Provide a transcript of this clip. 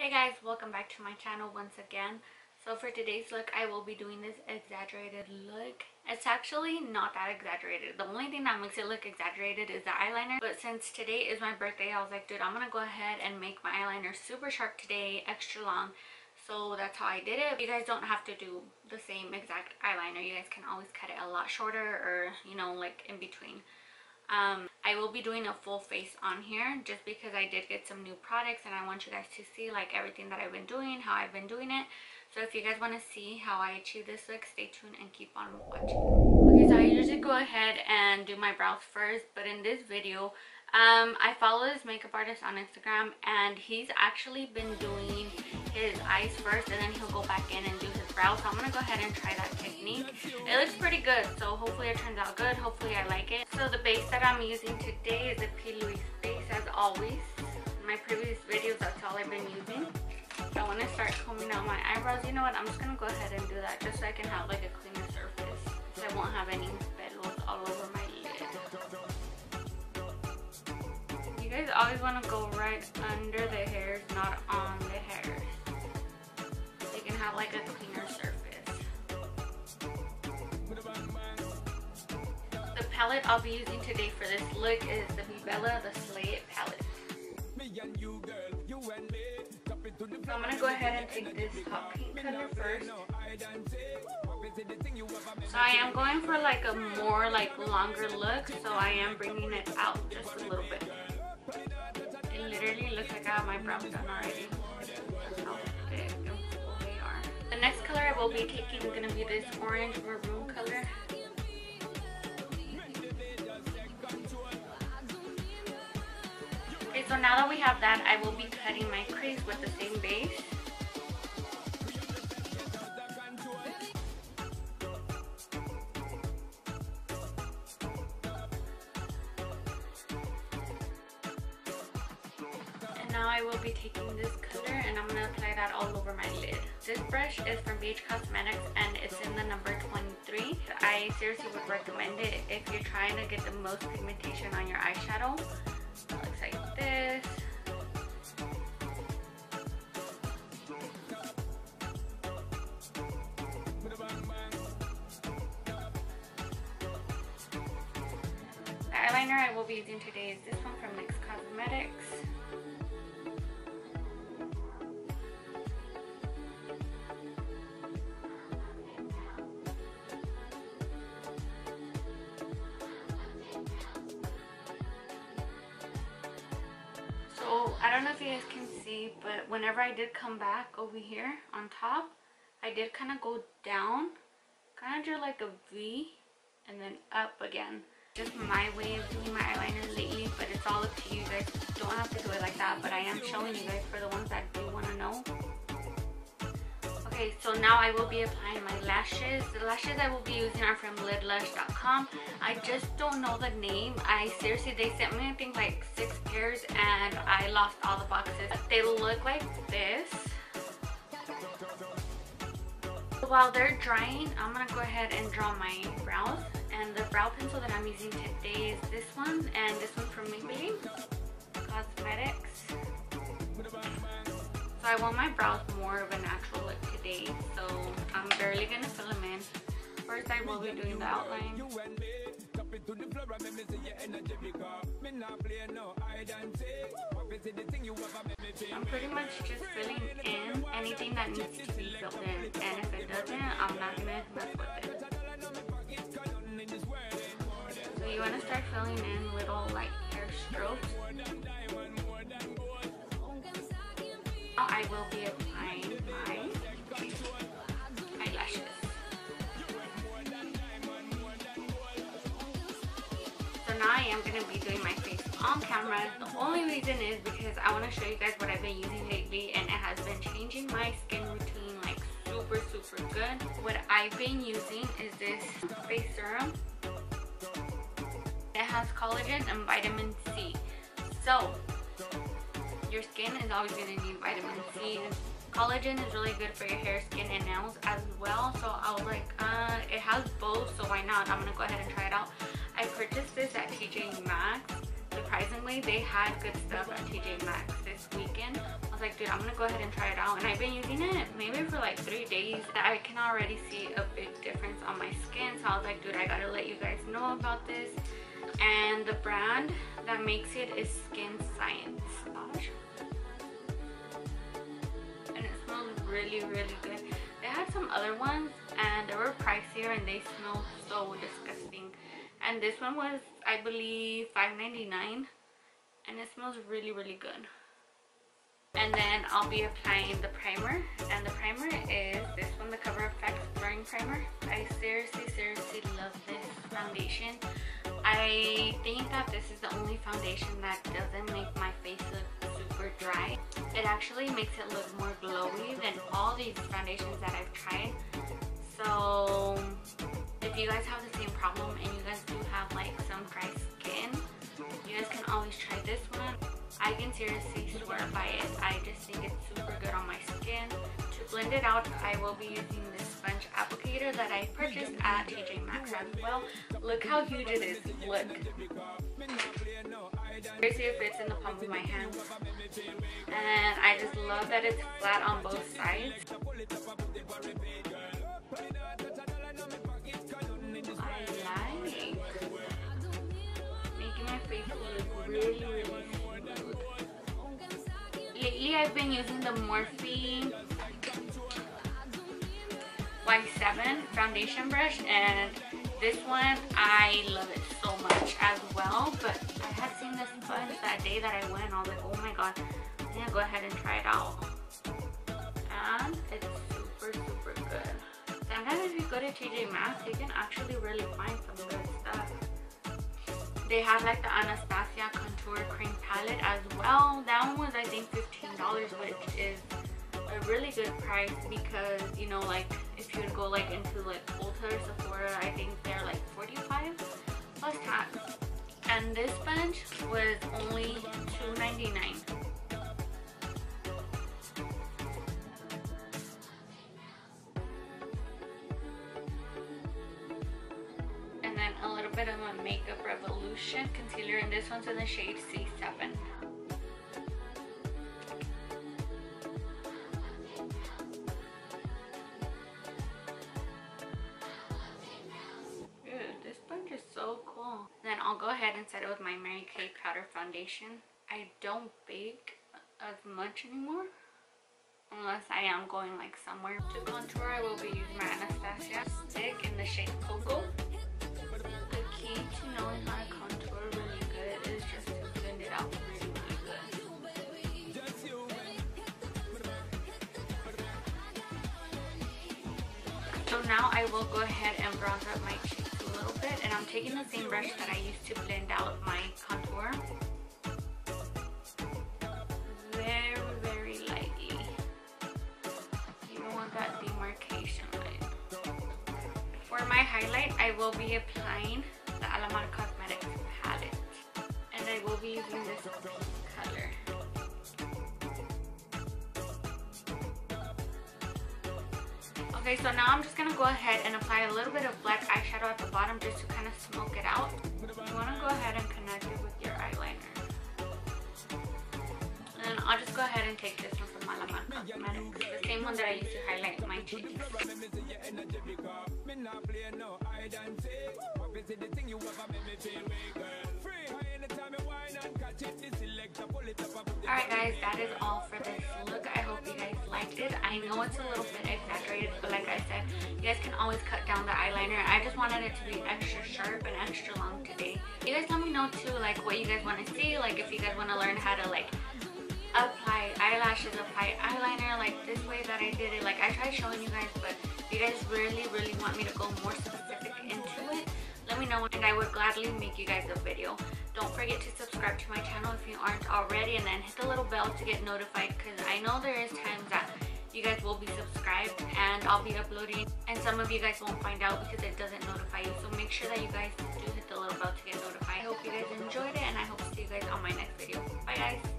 Hey guys, welcome back to my channel once again. So for today's look, I will be doing this exaggerated look. It's actually not that exaggerated. The only thing that makes it look exaggerated is the eyeliner. But since today is my birthday, I was like, dude, I'm gonna go ahead and make my eyeliner super sharp today, extra long. So that's how I did it. You guys don't have to do the same exact eyeliner. You guys can always cut it a lot shorter or, you know, like in between. I will be doing a full face on here just because I did get some new products and I want you guys to see like everything that I've been doing, how I've been doing it. So if you guys want to see how I achieve this look, stay tuned and keep on watching. Okay, so I usually go ahead and do my brows first, but in this video I follow this makeup artist on Instagram and he's actually been doing his eyes first and then he'll go back in and do his brows. So I'm gonna go ahead and try that technique. It looks pretty good, so hopefully it turns out good. Hopefully I like it. So the base that I'm using today is a plouisebase, as always. In my previous videos, that's all I've been using. I want to start combing out my eyebrows. You know what, I'm just gonna go ahead and do that just so I can have like a cleaner surface, so I won't have any pelos all over my lid. You guys always want to go right under the hairs, not on the hairs. You can have like a cleaner surface. The palette I'll be using today for this look is the Bebella, the Slay It palette. So I'm gonna go ahead and take this hot pink color first. So I am going for like a more like longer look, so I am bringing it out just a little bit. It literally looks like I have my brows done already. That's how big and full they are. The next color I will be taking is going to be this orange maroon color. Okay, so now that we have that, I will be cutting my crease with the same base. Now I will be taking this color and I'm going to apply that all over my lid. This brush is from Benefit Cosmetics and it's in the number 23. I seriously would recommend it if you're trying to get the most pigmentation on your eyeshadow. It looks like this. The eyeliner I will be using today is this one from NYX Cosmetics. I don't know if you guys can see, but whenever I did come back over here on top, I did kind of go down, kind of drew like a V and then up again. Just my way of doing my eyeliner lately, but it's all up to you guys. You don't have to do it like that, but I am showing you guys for the ones that do want to know. Okay, so now I will be applying my lashes. The lashes I will be using are from lidlush.com. I just don't know the name. Seriously, they sent me I think like 6 pairs and I lost all the boxes. They look like this. While they're drying, I'm gonna go ahead and draw my brows. And the brow pencil that I'm using today is this one and this one from Milani Cosmetics. So I want my brows more of a natural look today, so I'm barely gonna fill them in. First I will be doing the outline. I'm pretty much just filling in anything that needs to be filled in, and if it doesn't, I'm not gonna mess with it. So you want to start filling in little like hair strokes. Now I will be applying my eyelashes. So now I am going to be doing my face on camera. The only reason is because I want to show you guys what I've been using lately, and it has been changing my skin routine like super good. What I've been using is this face serum. It has collagen and vitamin C. So your skin is always going to need vitamin C. Collagen is really good for your hair, skin, and nails as well. So I was like, it has both, so why not? I'm going to go ahead and try it out. I purchased this at TJ MAXX. Surprisingly, they had good stuff at TJ MAXX this weekend was like, dude, I'm gonna go ahead and try it out. And I've been using it maybe for like 3 days. I can already see a big difference on my skin. So I was like, dude, I gotta let you guys know about this. And the brand that makes it is Skin Science. And it smells really, really good. They had some other ones and they were pricier and they smell so disgusting. And this one was, I believe, $5.99, and it smells really, really good. And then I'll be applying the primer, and the primer is this one, the CoverFX Blurring Primer. I seriously love this foundation. I think that this is the only foundation that doesn't make my face look super dry. It actually makes it look more glowy than all these foundations that I've tried. So if you guys have the same problem and you guys do have like some dry skin, you guys can always try this one. I can seriously swear by it. I just think it's super good on my skin. To blend it out, I will be using this sponge applicator that I purchased at TJ MAXX as well. Look how huge it is. Look. Seriously, it fits in the palm of my hand. And I just love that it's flat on both sides. I like making my face look really smooth. Lately I've been using the Morphe Y7 foundation brush, and this one I love it so much as well. But I had seen this sponge that day that I went, I was like, oh my god, I'm gonna go ahead and try it out. And it's super good. Sometimes if you go to TJ Maxx, you can actually really find some good stuff. They have like the Anastasia Contour Cream Palette as well. That one was, I think, $15, which is a really good price because, you know, like if you would go like into like Ulta or Sephora, I think they're like $45 plus tax. And this sponge was only $2.99. A little bit of a Makeup Revolution concealer, and this one's in the shade C7. Dude, this sponge is so cool. Then I'll go ahead and set it with my Mary Kay Powder Foundation. I don't bake as much anymore unless I am going like somewhere. To contour, I will be using my Anastasia stick in the shade Cocoa. The key to knowing how to contour really good is just to blend it out really good. So now I will go ahead and bronze up my cheeks a little bit, and I'm taking the same brush that I used to blend out my contour. Very lightly. You don't want that demarcation line. For my highlight, I will be applying the Alamar Cosmetics palette, and I will be using this pink color. Okay, so now I'm just gonna go ahead and apply a little bit of black eyeshadow at the bottom just to kind of smoke it out. You want to go ahead and connect it with your eyeliner. And then I'll just go ahead and take this one from Alamar Cosmetics, the same one that I used to highlight my cheeks. Alright guys, that is all for this look. I hope you guys liked it. I know it's a little bit exaggerated, but like I said, you guys can always cut down the eyeliner. I just wanted it to be extra sharp and extra long today. You guys let me know too, like what you guys want to see, like if you guys want to learn how to like apply eyelashes, apply eyeliner like this way that I did it. Like I tried showing you guys, but if you guys really want me to go more specific into it, let me know and I would gladly make you guys a video. Don't forget to subscribe to my channel if you aren't already, and then hit the little bell to get notified, because I know there is times that you guys will be subscribed and I'll be uploading, and some of you guys won't find out because it doesn't notify you. So make sure that you guys do hit the little bell to get notified. I hope you guys enjoyed it, and I hope to see you guys on my next video. Bye guys.